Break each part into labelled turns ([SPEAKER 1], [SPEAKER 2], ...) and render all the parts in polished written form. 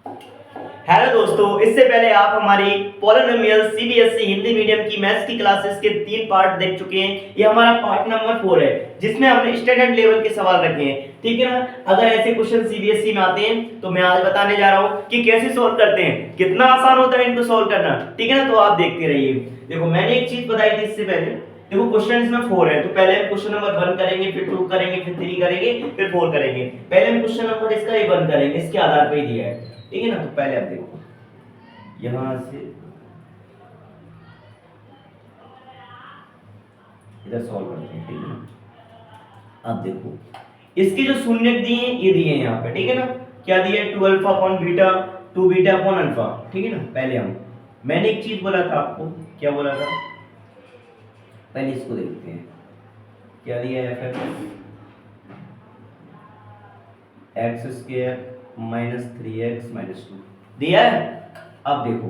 [SPEAKER 1] Hello दोस्तों, इससे पहले आप हमारी पॉलिनोमियल सीबीएसई हिंदी मीडियम की मैथ्स की क्लासेस के 3 पार्ट देख चुके हैं। ये हमारा पार्ट नंबर 4 है, जिसमें हमने स्टैंडर्ड लेवल के सवाल रखे हैं। ठीक है ना। अगर ऐसे क्वेश्चन सीबीएसई में आते हैं तो मैं आज बताने जा रहा हूँ कि कैसे सॉल्व करते हैं, कितना आसान होता है इनको सॉल्व करना। ठीक है ना, तो आप देखते रहिए। देखो, मैंने एक चीज बताई थी इससे पहले। देखो, क्वेश्चन इसमें 4 है, तो पहले हम क्वेश्चन नंबर 1 करेंगे, फिर 2 करेंगे, फिर 3 करेंगे, फिर 4 करेंगे। पहले हम क्वेश्चन नंबर इसका ही 1 करेंगे, इसके आधार पर ही दिया है। ठीक है ना, तो पहले आप देखो यहां से इधर सॉल्व करते हैं। ठीक है ना। अब देखो, इसके जो शून्य दिए हैं ये दिए हैं यहाँ पे। ठीक है ना। क्या दिया है? 2 alpha upon beta, 2 beta upon alpha. ठीक है ना। पहले मैंने एक चीज बोला था आपको, क्या बोला था? पहले इसको देखते हैं। क्या दिया है? F x square minus 3x minus 2 दिया है। अब देखो,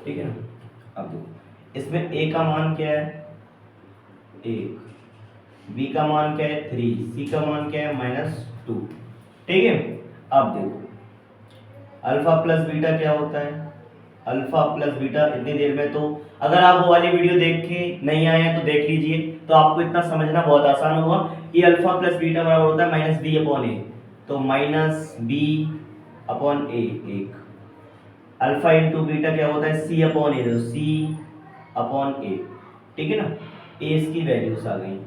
[SPEAKER 1] ठीक है ना। अब देखो, इसमें a का मान क्या है? 1, b का मान क्या है? 3, c का मान क्या है? -2। ठीक है। अब देखो, अल्फा प्लस बीटा क्या होता है? अल्फा प्लस बीटा इतनी देर में तो, अगर आप वो वाली वीडियो देख के नहीं आए हैं तो देख लीजिए, तो आपको इतना समझना बहुत आसान होगा कि अल्फा प्लस बीटा बराबर होता है माइनस बी अपॉन ए। तो माइनस बी अपॉन ए, एक अल्फा इंटू बीटा क्या होता है? सी अपॉन ए, तो सी अपॉन ए। ठीक है ना। ए इसकी वैल्यूज आ गई।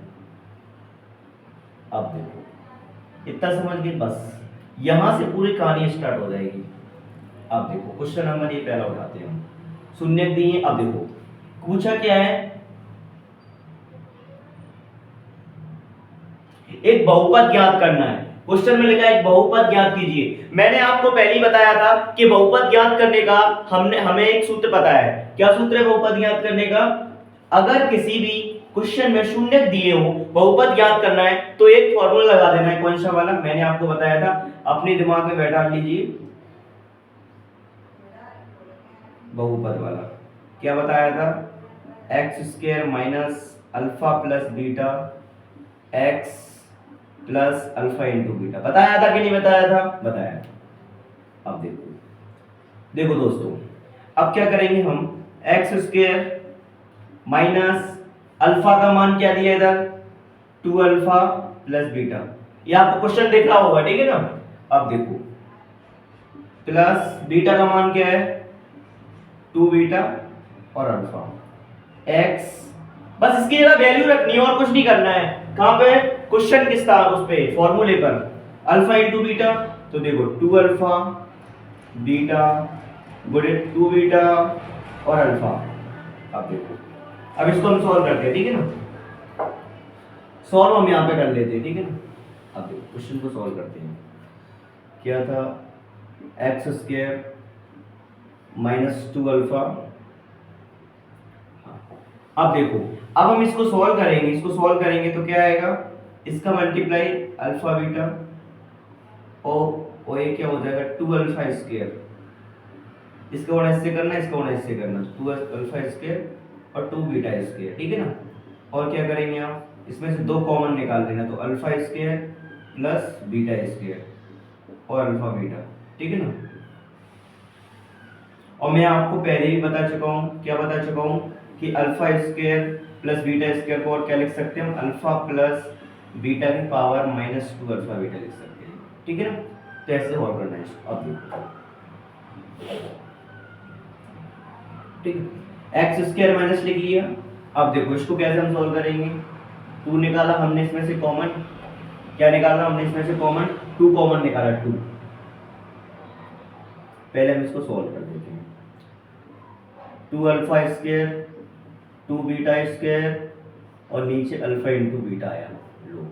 [SPEAKER 1] अब देखो, इतना समझ गए, बस यहां से पूरी कहानी स्टार्ट हो जाएगी। अब देखो, क्वेश्चन नंबर ये पहला उठाते हैं हम। शून्य दिए। अब देखो, पूछा क्या है? एक बहुपद ज्ञात करना है। क्वेश्चन में लिखा है एक बहुपद ज्ञात कीजिए। मैंने आपको पहले ही बताया था कि बहुपद ज्ञात करने का हमें एक सूत्र पता है। क्या सूत्र है बहुपद ज्ञात करने का? अगर किसी भी क्वेश्चन में शून्य दिए हो, बहुपद ज्ञात करना है, तो एक फॉर्मूला लगा देना है। कौन सा वाला? मैंने आपको बताया था, अपने दिमाग में बैठा लीजिए। बहुपद वाला क्या बताया था? X square minus alpha plus beta x plus alpha into beta. बताया था कि नहीं बताया था? बताया। अब देखो, देखो दोस्तों, अब क्या करेंगे हम? एक्स स्क्वायर माइनस अल्फा का मान क्या दिया इधर? 2 अल्फा प्लस बीटा। ये आपको क्वेश्चन दिख रहा होगा। ठीक है ना। अब देखो, प्लस बीटा का मान क्या है? 2 बीटा और अल्फा एक्स। बस इसकी जगह वैल्यू रखनी है और कुछ नहीं करना है। कहां पे? क्वेश्चन किस था? उस पे फॉर्मूले पर। अल्फा इंटू बीटा, तो देखो 2 अल्फा बीटा गुणे 2 बीटा और अल्फा। अब देखो, अब इसको हम सॉल्व करते हैं। ठीक है ना। सॉल्व हम यहां पे कर लेते हैं। ठीक है ना। अब देखो, क्वेश्चन को सॉल्व करते हैं। क्या था? X square minus 2 alpha. अब देखो, अब हम इसको सॉल्व करेंगे। इसको सॉल्व करेंगे तो क्या आएगा? इसका मल्टीप्लाई अल्फा बीटा और ये क्या हो जाएगा? 2 अल्फा स्क्वायर। इसको गुणा इससे करना, इसको गुणा इससे करना, 2 अल्फा स्क्वायर और 2 बीटा स्क्वायर। ठीक है ना। और क्या करेंगे आप? इसमें से दो कॉमन निकाल लेना, तो alpha square plus beta square और अल्फा बीटा। ठीक है ना। और मैं आपको पहले ही बता चुका हूँ, क्या बता चुका हूँ, कि alpha square plus beta square को और क्या लिख सकते हैं हम? अल्फा प्लस बीटा की पावर माइनस 2 अल्फा बीटा लिख सकते हैं। ठीक है ना। तो ऐसे और करना है इसको। अब देखो, ठीक है, एक्स स्क्वायर माइनस लिख लिया। अब देखो, इसको कैसे हम सॉल्व करेंगे? 2 निकाला हमने इसमें से कॉमन। क्या निकाला हमने इसमें से कॉमन? 2 कॉमन निकाला, 2। पहले हम इसको सॉल्व कर देते हैं। 2 अल्फा स्क्वायर 2 बीटा स्क्वायर और नीचे अल्फा इंटू बीटा आया। लो,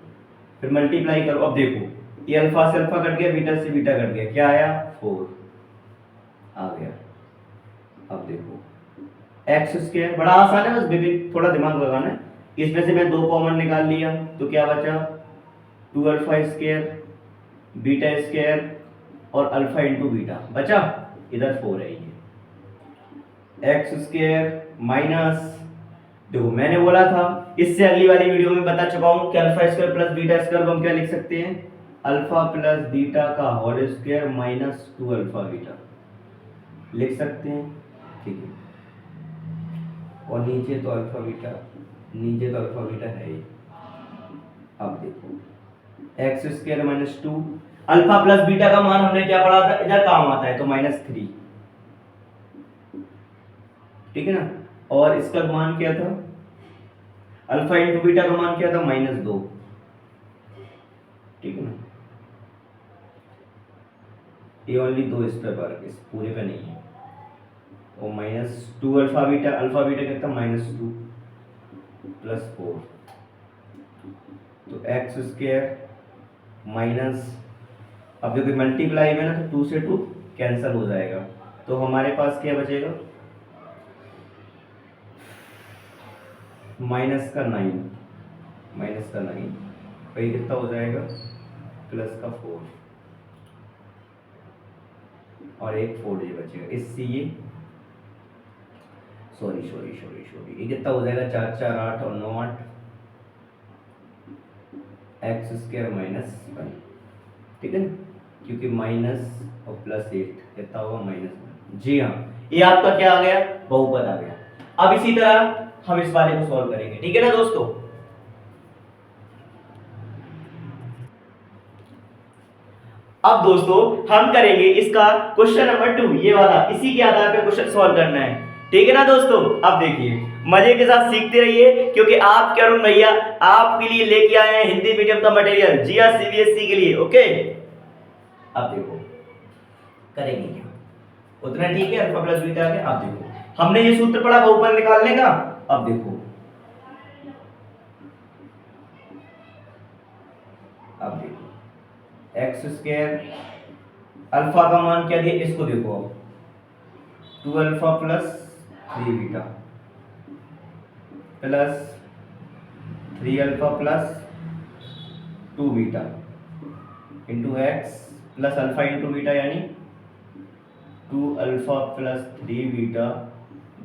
[SPEAKER 1] फिर मल्टीप्लाई करो। अब देखो, ये अल्फा से अल्फा कट गया, बीटा से बीटा कट गया, क्या आया? 4 आ गया। अब देखो, एक्स स्क्वायर बड़ा आसान है, बस बेबी थोड़ा दिमाग लगाना है। इसमें से मैं 2 कॉमन निकाल लिया, तो क्या बचा? 2 अल्फा स्क्वायर बीटा स्क्वायर और अल्फा इंटू बीटा बचा। इधर 4 है। ये एक्स स्क्वायर माइनस देखो मैंने बोला था, इससे अगली वाली वीडियो में बता चुका हूं कि alpha square plus beta square को हम क्या लिख सकते हैं, अल्फा प्लस बीटा का whole square minus 2 alpha beta लिख सकते हैं। ठीक है, और नीचे तो अल्फा बीटा, नीचे तो अल्फा बीटा है ही। अब देखो x square minus 2, alpha plus beta का मान हमने क्या पढ़ा था, इधर काम आता है तो -3, ठीक है ना। और इसका मान क्या था, अल्फा इंटू बीटा का मान क्या था, -2, ठीक है ना। ये ओनली 2 इस पे वर्क, इस पूरे पे नहीं है। और -2 अल्फा बीटा, अल्फा बीटा कितना, -2 प्लस 4, तो एक्स स्क्वायर माइनस, अब देखो मल्टीप्लाई में ना तो 2 से 2 कैंसिल हो जाएगा, तो हमारे पास क्या बचेगा, माइनस का 9, तो ये कितना हो जाएगा, प्लस का 4, और एक 4 ये बचेगा, इससे ये सॉरी, ये कितना हो जाएगा, 4 4 8 और 9 8, एक्स स्क्वायर -1, ठीक है ना, क्योंकि माइनस और +8 कितना होगा, -1। जी हाँ, ये आपका क्या आ गया, बहुपद आ गया। अब इसी तरह हम इस वाले को सॉल्व करेंगे, ठीक है ना दोस्तों। अब दोस्तों हम करेंगे इसका क्वेश्चन नंबर 2, ये वाला, इसी के आधार पे क्वेश्चन सॉल्व करना है, ठीक है ना दोस्तों। अब देखिए मजे के साथ सीखते रहिए, क्योंकि आपके अरुण भैया आपके लिए लेके आए हैं हिंदी मीडियम का मटेरियल, जी हाँ, सीबीएसई के लिए, ओके। अब देखो करेंगे क्या, उतना ठीक है, अल्फा प्लस बीटा है। अब देखो हमने ये सूत्र पढ़ा बहुपद निकालने का, अब देखो एक्स स्क्वायर, अल्फा का मान क्या दिया, इसको देखो अब 2 alpha plus 3 beta plus 3 alpha plus 2 beta into x plus alpha into beta, यानी 2 अल्फा प्लस 3 बीटा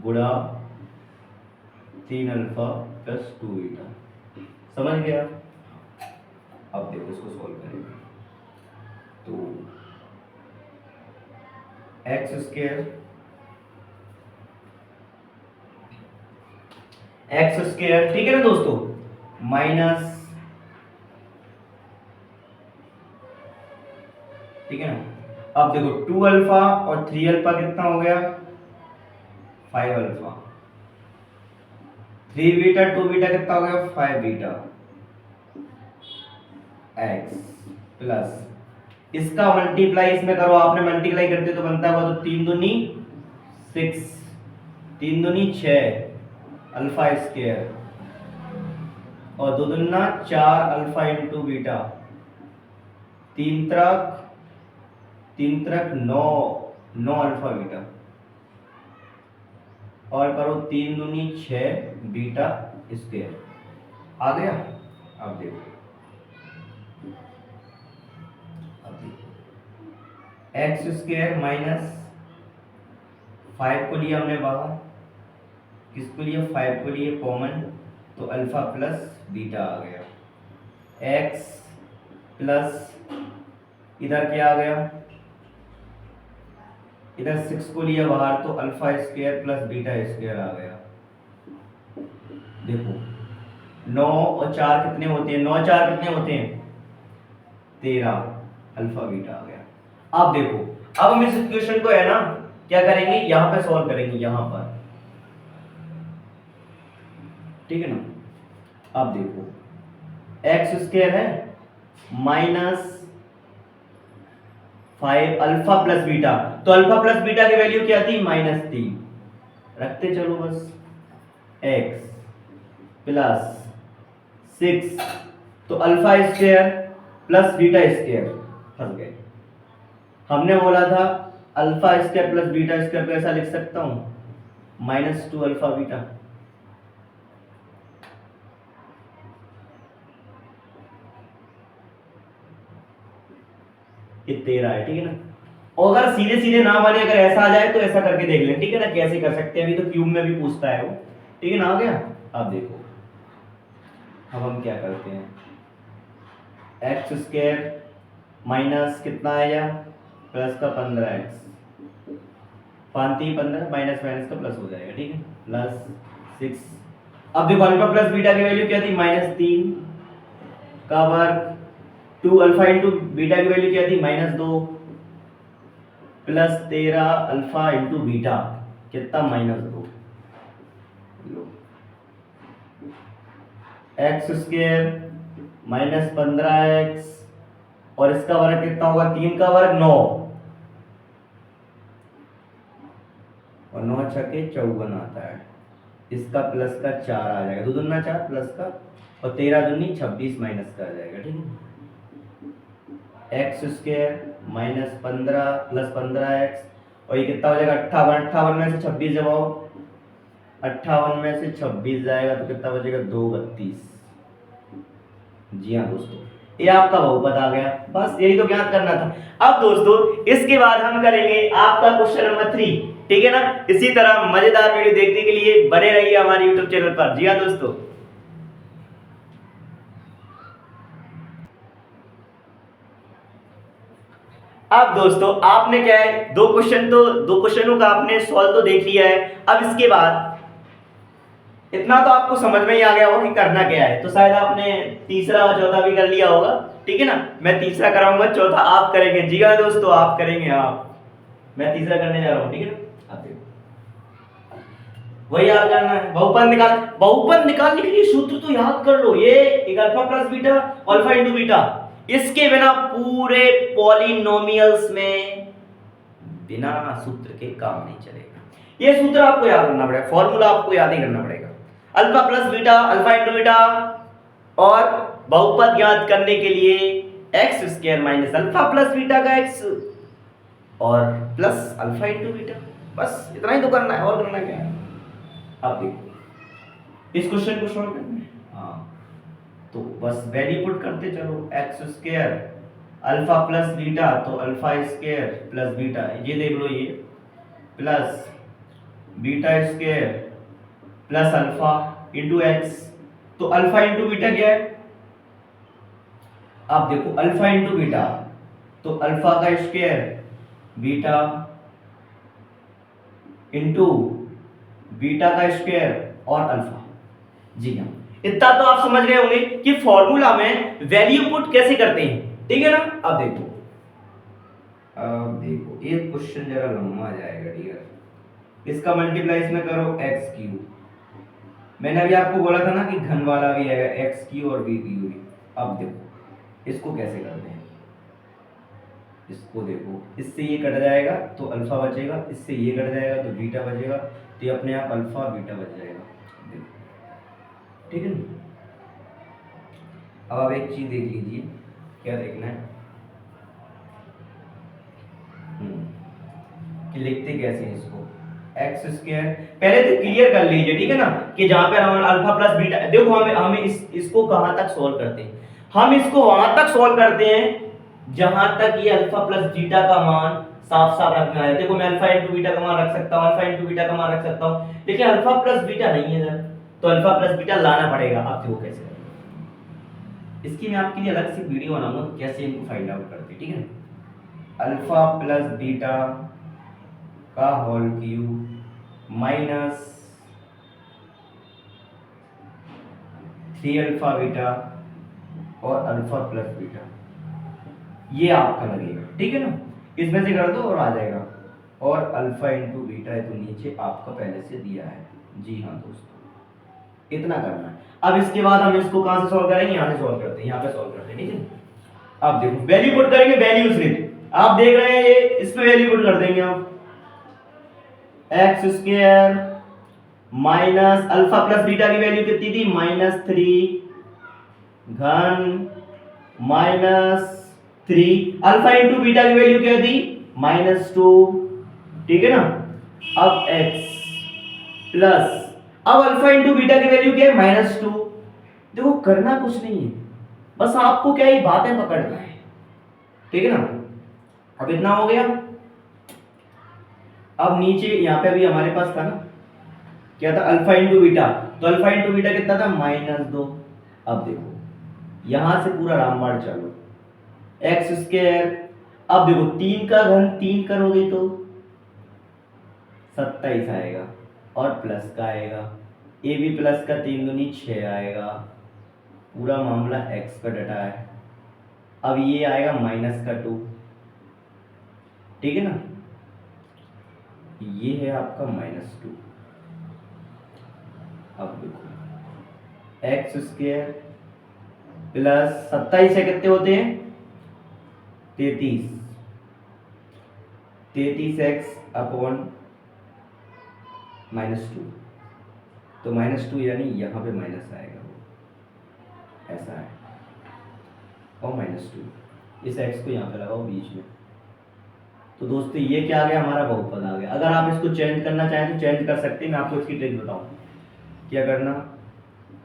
[SPEAKER 1] गुणा 3 अल्फा प्लस 2 बीटा, समझ गया। अब देखो इसको सॉल्व करेंगे, तो एक्स स्क्वायर ठीक है ना दोस्तों, माइनस, ठीक है ना। अब देखो 2 अल्फा और 3 अल्फा कितना हो गया, 5 अल्फा, 3 बीटा 2 बीटा कितना हो गया, 5 बीटा एक्स प्लस, इसका मल्टीप्लाई इसमें करो, आपने मल्टीप्लाई करते तो बनता है तो 3 दूनी 6, 3 दूनी 6 अल्फा स्क्वायर, और 2 दूना 4 अल्फा इंटू बीटा, 3 त्रिक 9 अल्फा बीटा, और करो 3 दूनी 6 बीटा स्क्वायर, आ गया। अब देखो एक्स स्क्वायर माइनस 5 को लिया हमने बाहर, किसको लिया, 5 को लिए कॉमन, तो अल्फा प्लस बीटा आ गया, एक्स प्लस इधर क्या आ गया, इधर 6 को लिया बाहर, तो alpha square plus beta square आ गया। देखो 9 और 4 कितने होते हैं, 9 4 कितने होते हैं, 13 अल्फा बीटा आ गया। अब देखो अब हम इस इक्वेशन को है ना क्या करेंगे, यहां पे सॉल्व करेंगे, यहां पर, ठीक है ना। अब देखो एक्स स्क्वायर है माइनस 5 अल्फा प्लस बीटा, तो अल्फा प्लस बीटा की वैल्यू क्या थी, -3, रखते चलो बस, एक्स प्लस 6, तो alpha square plus beta square, फंस गए। हमने बोला था alpha square plus beta square को ऐसा लिख सकता हूं, -2 अल्फा बीटा, ये 13 है, ठीक है ना। और अगर सीधे सीधे ना बने, अगर ऐसा आ जाए तो ऐसा करके देख लें, ठीक है ना, कैसे कर सकते हैं, अभी तो क्यूब में भी पूछता है वो, ठीक है ना, आ गया। अब देखो, अब हम क्या करते हैं, एक्स स्क्वायर माइनस कितना आया, प्लस का 15x, 15 माइनस माइनस का प्लस हो जाएगा, ठीक है, प्लस 6। अब देखो अल्फा प्लस बीटा की वैल्यू क्या थी, -3 का वर्ग, 2 अल्फा इंटू बीटा की वैल्यू क्या थी, -2 प्लस 13 अल्फा इंटू बीटा कितना, -2। एक्स स्क्वायर माइनस 15x और इसका वर्ग कितना होगा, 3 का वर्ग 9 और 9 छके 54 आता है, इसका प्लस का 4 आ जाएगा, 2 दूना 4 प्लस का, और 13 दूनी 26 माइनस का आ जाएगा, ठीक है। X square minus 15 plus 15x और ये कितना हो जाएगा, 58, 58 में से 26 जबाओ, 58 में से 26 जाएगा तो कितना बचेगा, 2 32। जी हाँ दोस्तों, ये आपका बहुपद आ गया, बस यही तो ज्ञात करना था। अब दोस्तों इसके बाद हम करेंगे आपका क्वेश्चन नंबर 3, ठीक है ना। इसी तरह मजेदार वीडियो देखने के लिए बने रहिए हमारे YouTube चैनल पर। जी हाँ दोस्तों, अब दोस्तों आपने क्या है, दो क्वेश्चनों का आपने सॉल्व तो देख लिया है। अब इसके बाद इतना तो आपको समझ में ही आ गया होगा कि करना क्या है, तो शायद आपने तीसरा और चौथा भी कर लिया होगा, ठीक है ना। मैं तीसरा कराऊंगा, चौथा आप करेंगे। जी हाँ दोस्तों, आप करेंगे, आप, मैं तीसरा करने जा रहा हूं, ठीक है ना। आप देखो, वही याद करना है, बहुपद निकालने के लिए सूत्र तो याद कर लो, ये एक alpha plus beta, alpha into beta, इसके बिना पूरे पॉलिनोमियल्स में बिना सूत्र के काम नहीं चलेगा। ये सूत्र आपको याद करना पड़ेगा, फॉर्मूला आपको याद ही करना पड़ेगा। Alpha plus beta, alpha into beta, और बहुपद ज्ञात करने के लिए x square minus alpha plus beta का एक्स और प्लस अल्फा इंटू बीटा, बस इतना ही तो करना है, और करना क्या है। आप देखो इस क्वेश्चन को सॉल्व करना है, हाँ तो बस वैल्यू पुट करते चलो, x square alpha plus beta तो अल्फा स्क्वायर प्लस बीटा, ये देख लो, ये plus beta square plus alpha into x, तो अल्फा इंटू बीटा क्या है, आप देखो अल्फा इंटू बीटा तो अल्फा का स्क्वायर बीटा इंटू बीटा का स्क्वायर और अल्फा। जी हाँ, इतना तो आप समझ गए होंगे कि फॉर्मूला में वैल्यू पुट कैसे करते हैं, ठीक है ना। अब देखो एक क्वेश्चन जरा लंबा जाएगा डियर, इसका मल्टीप्लाई इसमें करो एक्स क्यूब, मैंने अभी आपको बोला था ना कि घन वाला भी आएगा, एक्स क्यू और बी क्यू भी। अब देखो इसको कैसे करते हैं, इसको देखो, इससे ये कट जाएगा तो अल्फा बचेगा, इससे ये कट जाएगा तो बीटा बचेगा, तो ये अपने आप अल्फा बीटा बच जाएगा, देखो, ठीक है ना। अब आप एक चीज देख लीजिए, क्या देखना है कि लिखते कैसे हैं इसको, एक्स स्क्वायर पहले तो क्लियर कर लीजिए, ठीक है ना, कि जहां पे हम अल्फा प्लस बीटा, देखो हमें इसको कहां तक सॉल्व करते हैं, हम इसको वहां तक सॉल्व करते हैं जहां तक ये अल्फा प्लस बीटा का मान साफ साफ रखना है। देखो मैं अल्फा इंटू बीटा का मान रख सकता हूं, अल्फा इंटू बीटा का मान रख सकता हूं, लेकिन अल्फा प्लस बीटा नहीं है सर, तो अल्फा प्लस बीटा लाना पड़ेगा। अब देखो कैसे, इसकी मैं आपके लिए अलग से वीडियो बनाऊंगा कैसे इनको फाइंड आउट करते, ठीक है। अल्फा प्लस बीटा का whole cube minus 3 alpha beta और अल्फा प्लस बीटा, ये आपका लगेगा, ठीक है ना। इसमें से कर दो और आ जाएगा, और अल्फा इंटू बीटा है तो नीचे आपका पहले से दिया है। जी हाँ दोस्तों, इतना करना है। अब इसके बाद हम इसको कहां से सॉल्व करेंगे, यहां से सॉल्व करते हैं, यहां पे सॉल्व करते हैं, ठीक है। अब देखो वैल्यू पुट करेंगे, वैल्यू सिर्फ आप देख रहे हैं, ये इसमें वैल्यू पुट कर देंगे आप, x square minus alpha plus beta की वैल्यू कितनी थी, -3 घन -3 अल्फा इंटू बीटा की वैल्यू क्या थी, -2, ठीक है ना। अब x प्लस, अब अल्फा इंटू बीटा की वैल्यू क्या है, -2। देखो करना कुछ नहीं है, बस आपको क्या ये बातें पकड़ना है, ठीक है ना। अब इतना हो गया। अब नीचे यहां पे भी हमारे पास था ना, क्या था, अल्फा इंटू बीटा, तो अल्फा इंटू बीटा कितना था -2। अब देखो यहां से पूरा रामबाण चलो, एक्स स्क्वायर, अब देखो 3 का घन 3 करोगे तो 27 आएगा और प्लस का आएगा, ए बी प्लस का 3 दूनी 6 आएगा, पूरा मामला एक्स का डटा है। अब ये आएगा -2, ठीक है ना, ये है आपका -2। अब देखो एक्स स्क्वायर प्लस 27 से कितने होते हैं 33, 33x अपॉन -2, तो -2 यानी यहाँ पे माइनस आएगा, वो ऐसा है, और -2 इस x को यहाँ पे लगाओ बीच में। तो दोस्तों ये क्या आ गया, हमारा बहुपद आ गया। अगर आप इसको चेंज करना चाहें तो चेंज कर सकते हैं, मैं आपको इसकी ट्रिक बताऊँ। क्या करना,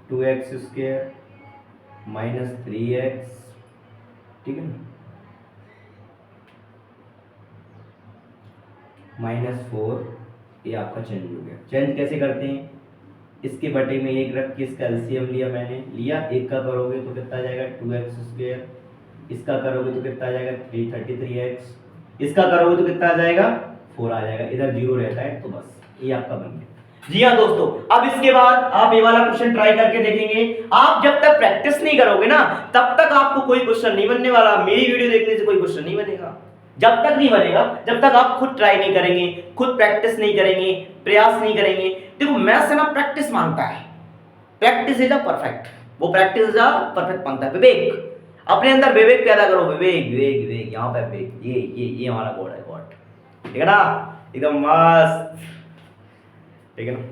[SPEAKER 1] 2x स्क्वायर -3x, ठीक है ना, -4, ये आपका चेंज हो गया। चेंज कैसे करते हैं, इसके बटे में 1 रख के इसका एलसीएम लिया मैंने, लिया, एक का करोगे तो कितना आ जाएगा 2x स्क्वायर, इसका करोगे तो कितना आ जाएगा 33x, इसका करोगे तो कितना आ जाएगा 4 आ जाएगा, इधर 0 रहता है, तो बस ये आपका बन गया। जी हाँ दोस्तों, अब इसके बाद आप ये वाला क्वेश्चन ट्राई करके देखेंगे। आप जब तक प्रैक्टिस नहीं करोगे ना तब तक आपको कोई क्वेश्चन नहीं बनने वाला, मेरी वीडियो देखने से कोई क्वेश्चन नहीं बनेगा। जब तक नहीं बनेगा, जब तक आप खुद ट्राई नहीं करेंगे, खुद प्रैक्टिस नहीं करेंगे, प्रयास नहीं करेंगे। देखो मैथ्स ना प्रैक्टिस मांगता है, प्रैक्टिस इज अ परफेक्ट, वो प्रैक्टिस इज अ परफेक्ट मांगता है। विवेक, अपने अंदर विवेक पैदा करो, विवेक विवेक विवेक, यहाँ पे विवेक, ये हमारा गॉड है, गॉड, ठीक है ना, एकदम मस्त, ठीक है ना।